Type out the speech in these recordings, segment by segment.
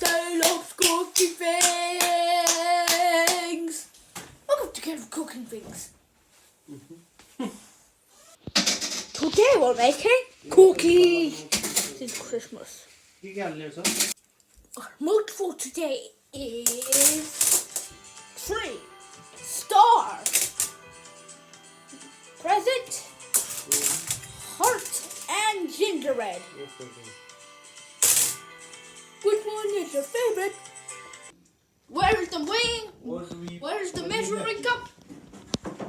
They love cooking things. Welcome to Kid Cooking Things. Today we're making cookies. It's Christmas. Our mood for today is 3-star present, heart, and gingerbread. Which one is your favorite? Where's the wing? Where's the measuring cup?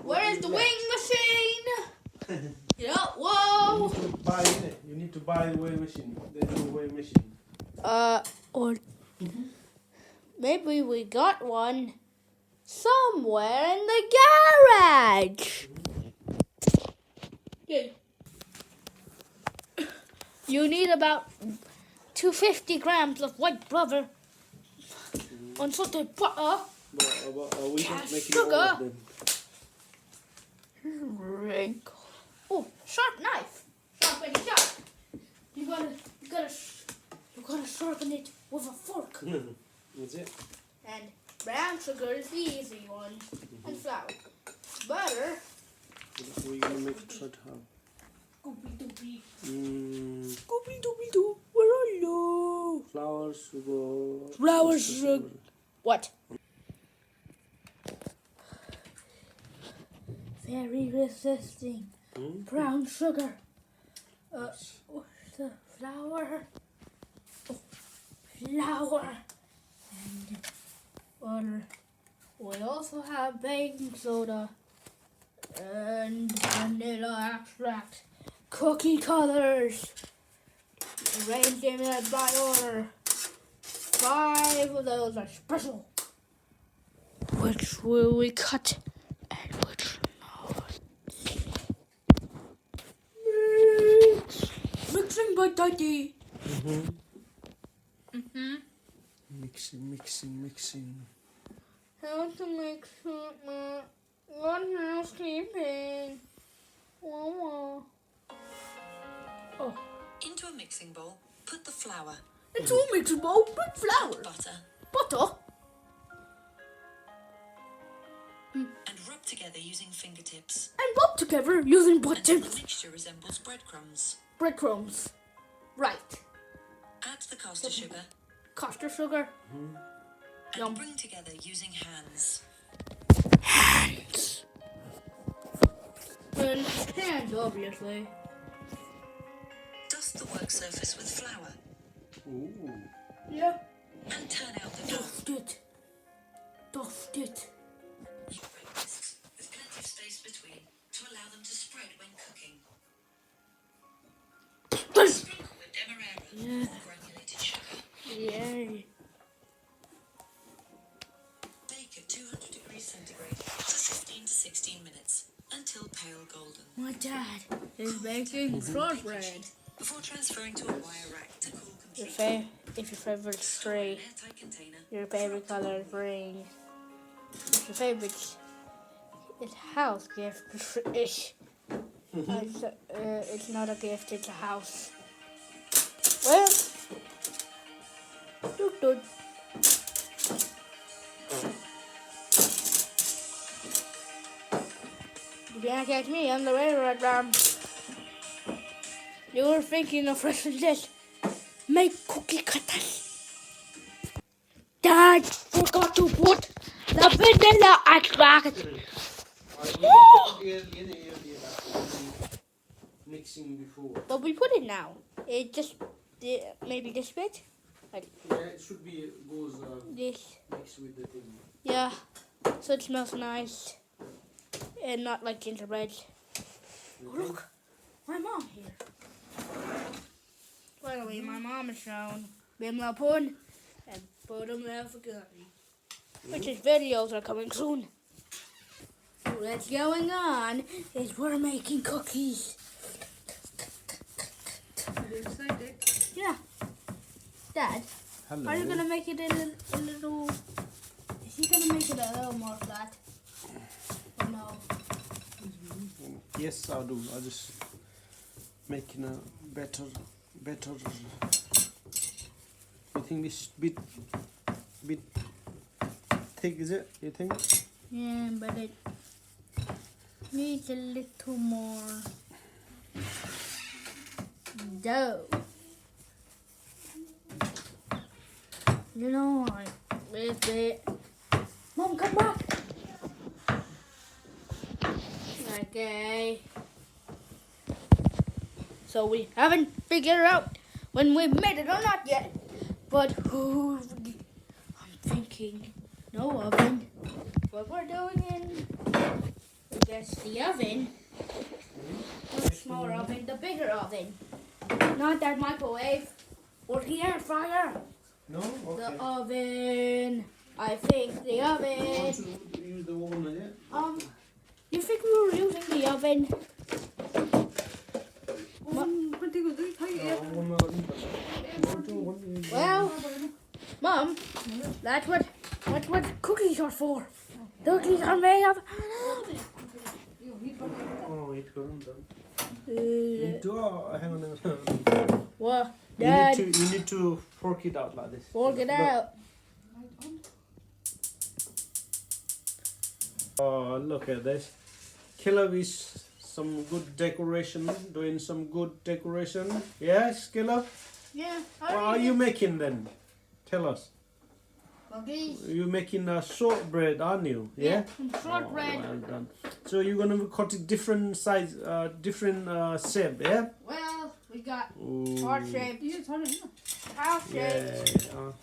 Where's the weighing machine? Yeah, whoa. You need to buy the weighing machine. There's no weighing machine. Or maybe we got one somewhere in the garage. Okay. You need about 250 grams of white butter, unsalted butter, But are we not making sugar. all of them? wrinkle. Oh, sharp knife. Sharp and sharp. You gotta sharpen it with a fork. That's it. And brown sugar is the easy one. And flour. Butter. We're gonna make it short how? Scooby Dooby. Scooby Dooby Doo. Where are you? Flour, sugar. Flour, sugar. What? Very resisting. Brown sugar. The flour. Flour. And butter. We also have baking soda. And vanilla extract. Cookie colors. Arrange them by order. 5 of those are special. Which will we cut and which not? Mixing by Daddy. Mixing. How to make something? What housekeeping? Mama. Oh. Into a mixing bowl, put the flour, It's all mixing bowl with flour. butter, Butter. and rub together using fingertips And rub together using until butter. the mixture resembles breadcrumbs. Breadcrumbs. Right. Add the caster sugar Caster sugar. and Yum. bring together using hands. Hands. And hands, obviously. Dust the work surface with flour Ooh. Yeah. and turn out the dough. Dust it. Dust it. Use bread discs with plenty of space between to allow them to spread when cooking. Sprinkle with demerara or granulated sugar. Yay. Bake at 200 degrees centigrade for 15 to 16 minutes until pale golden. My dad is making shortbread. Before transferring to a wire rack to cool Your completely. if your favorite is tree, Airtight container. your favorite color is green. If your favorite is house gift, it's not a gift, it's a house. Well, good. You can't catch me on the railroad ram. You were thinking of fresh this. Make cookie cutters. Dad forgot to put the vanilla extract. Mixing before. But we put it now. It just maybe this bit, like Yeah, it should be goes this. mixed with the thing. Yeah, so it smells nice and not like gingerbread. Oh, look, my mom here. Finally, my mom is shown. Bimla pun and put them there for good. Which is videos are coming soon. What's going on is we're making cookies. Yeah. Dad, Hello. are you gonna make it a little? Is he gonna make it a little more flat? Or no? Yes, I'll do. I'll just making a better with think this bit thick, is it? You think? Yeah, but it needs a little more dough. You know, like this bit. Mom, come back. Okay. So we haven't figured out when we made it or not yet. But I'm thinking no oven. What we're doing in, I guess, the oven. Not the smaller oven, the bigger oven. Not that microwave or the air fryer. No? Okay. The oven. I think the You oven. want to use the oven, is it? You think we were using the oven? Well, Mom, that's what cookies are for. Cookies are made of. Oh, it couldn't done. Hang on. What? Dad, You need to fork it out like this. fork it out. Oh, look at this. Caleb is some good decoration, doing some good decoration. Yes, Caleb? Yeah. What are you making then? Tell us. Cookies. You're making a shortbread, aren't you? Yeah, some shortbread. Well done. So you're gonna cut it different size, different shape, yeah? Well, we got Ooh. heart shape, house shape,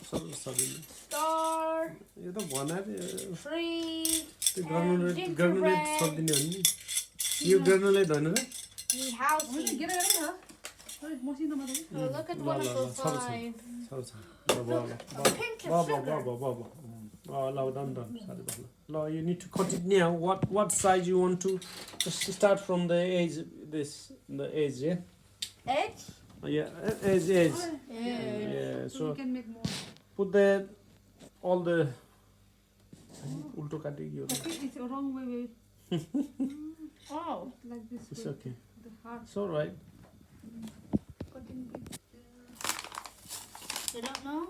Sorry. star, You the one at tree, the and granulate something only. You granulate on it? the house. Oh, look at one of the five. Pinch of sugar. No, you need to cut it now. What size you want to? Just start from the edge. The edge, yeah. Edge. Yeah, edge. Yeah. So we can make more. put all the. Ulto cutting you. I think it's a wrong way. Oh. Like this It's way. okay. The heart It's all right. cutting bit. You don't know?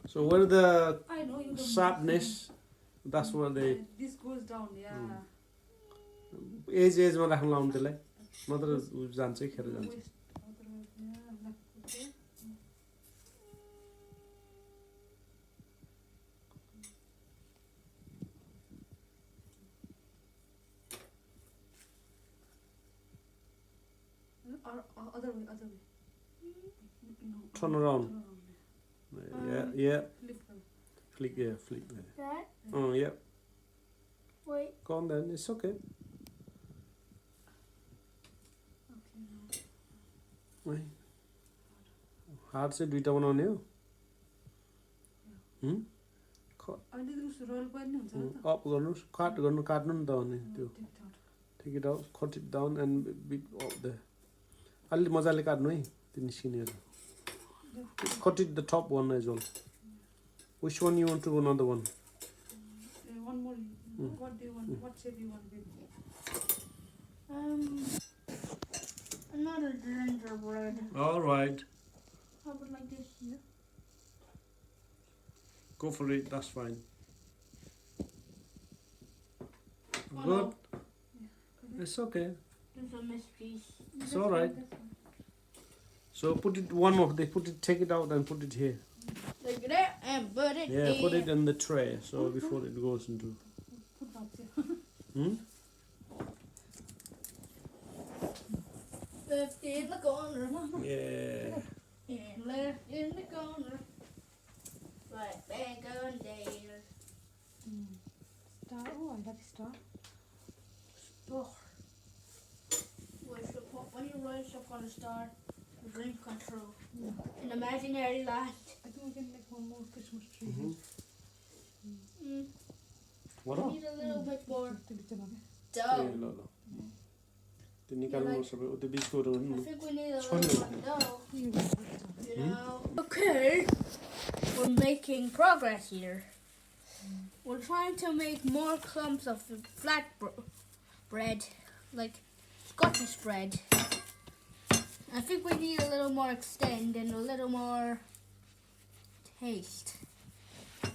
So where the I know you don't. sharpness, that's where the This goes down, yeah. edge मा राख्न लाउनु त्यसलाई नत्र जान्छ खेर जान्छ. Waste. Otherwise, yeah, like, okay. Or other way. No. Turn around. Yeah. Flip them. Flick there. That? Oh yeah. Wait. Go on then. It's okay. Okay, now. Wait. Hard चाहिँ दुईटा बनाउने हो. अहिले त रोल पनि हुन्छ नि त. अप गर्नुस् काट्नु नि त अनि त्यो take it out, cut it down and bit up there. अलि मजाले काट्नु है त्यो निस्किनेहरु. Cut it the top one as well. Which one you want to do another one? One more. What do you want? What shape you want? Another gingerbread. All right. How about like this? Yeah. Go for it. That's fine. Oh, Good. no. It's okay. There's a mystery. It's all right. So put it take it out and put it here. Like that and put it Yeah, in. put it in the tray so before it goes into. Put that there. Hmm? Left in the corner. Yeah. And left in the corner. Right back on there. Star. Oh, I like star. Oh. When you rise up on a star, dream control. An imaginary land. I think we can make one more Christmas tree. What We up? need a little bit more A dough. ल ल. त्यो निकाल्नु सबै त्यो बिचकोहरु I पनि. think we need a little more dough. You know. Okay, we're making progress here. We're trying to make more clumps of the flat bread, like Scottish bread. I think we need a little more extend and a little more taste.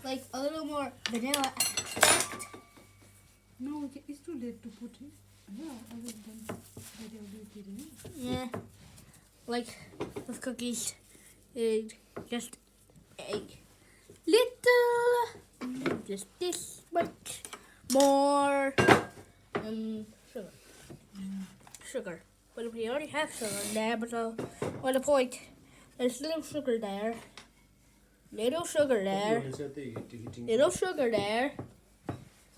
Like a little more vanilla extract. No, it's too late to put it. Yeah, I will done. Yeah. Like with cookies, it just a little, just this much more sugar. Sugar. But we already have sugar there, but what's the point? There's little sugar there. Little sugar there. Little sugar there.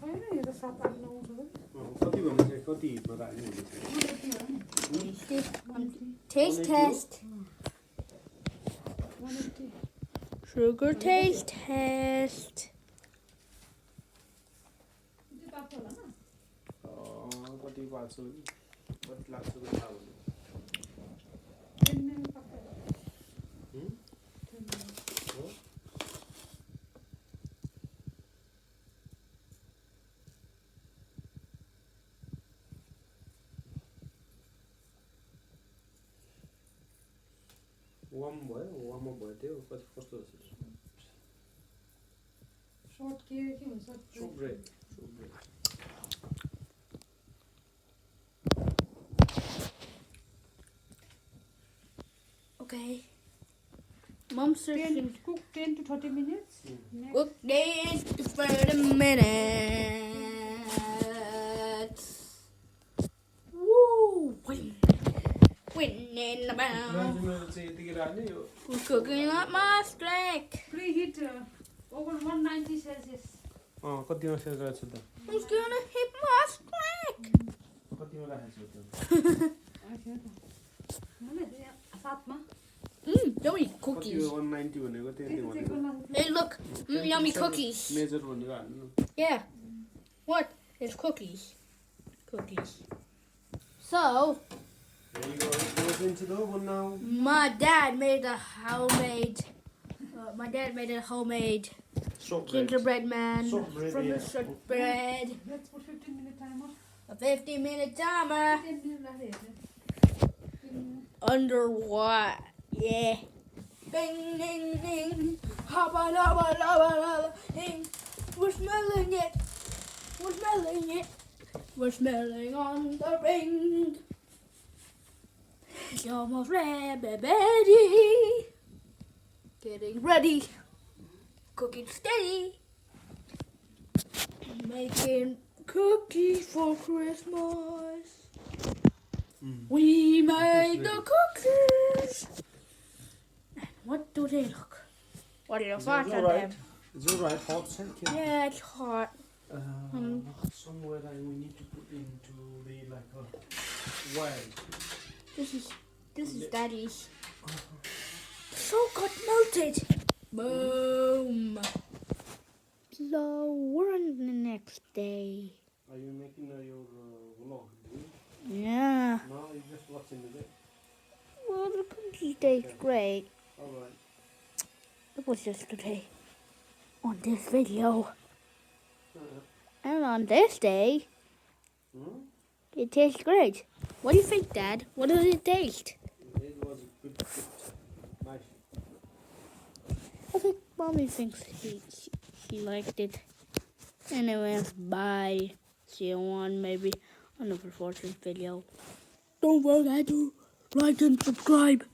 छैन यो त 7-8 9 कति भन्नु चाहिँ कति हिटमा राख्ने हुन्छ Taste test. 180 Sugar taste test. तातो होला न कति पाल्छ कति लाग्छ भने थाहा हुँदैन किन्ने पक्का वार्म अप भयो त्यो कति कस्तो रहेछ सर्ट के हुन्छ सो bread Okay. Mom's searching. cook 10 to 30 minutes. Cook this for a minute. Woo! Win in the bound. चाहिँ यतिकै राख्ने यो We're cooking up my steak. Preheat over 190 Celsius. कतिमा सेट रहेछ त Who's gonna hit my steak? कतिमा राखेको छ मैले 7 मा Yummy कति cookies. 190 भनेको त्यति भनेको Hey, look, yummy cookies. मेजर भनेर हाल्नु Yeah. What? It's cookies. Cookies. So, There you go. It goes into the oven now. my dad made a homemade Shortbread. gingerbread man Shortbread, from the yeah. shortbread. Let's put 15-minute timer. A 50-minute timer. 10 minutes राखेँ Under what? Yeah. Ding, ding, ding. Hubba, hubba, hubba, hubba, ding. We're smelling it. We're smelling it. We're smelling on the ring. It's almost ready. Getting ready. Cooking steady. Making cookies for Christmas. We made the cookies. And what do they look? What do you Is thought it of alright? them? It's alright. Hot second. Yeah, it's hot. Somewhere that we need to put into the like a well. This is Daddy's. So got melted. Boom. So we're on the next day. Are you making your vlog? Yeah. No, you're just watching it. Well, the cookie tastes great. Alright. It was just today. On this video. And on this day, it tastes great. What do you think, Dad? What does it taste? It was good. Nice. I think Mommy thinks she liked it. Anyway, bye. See you on maybe another fortune video. Don't forget to like and subscribe.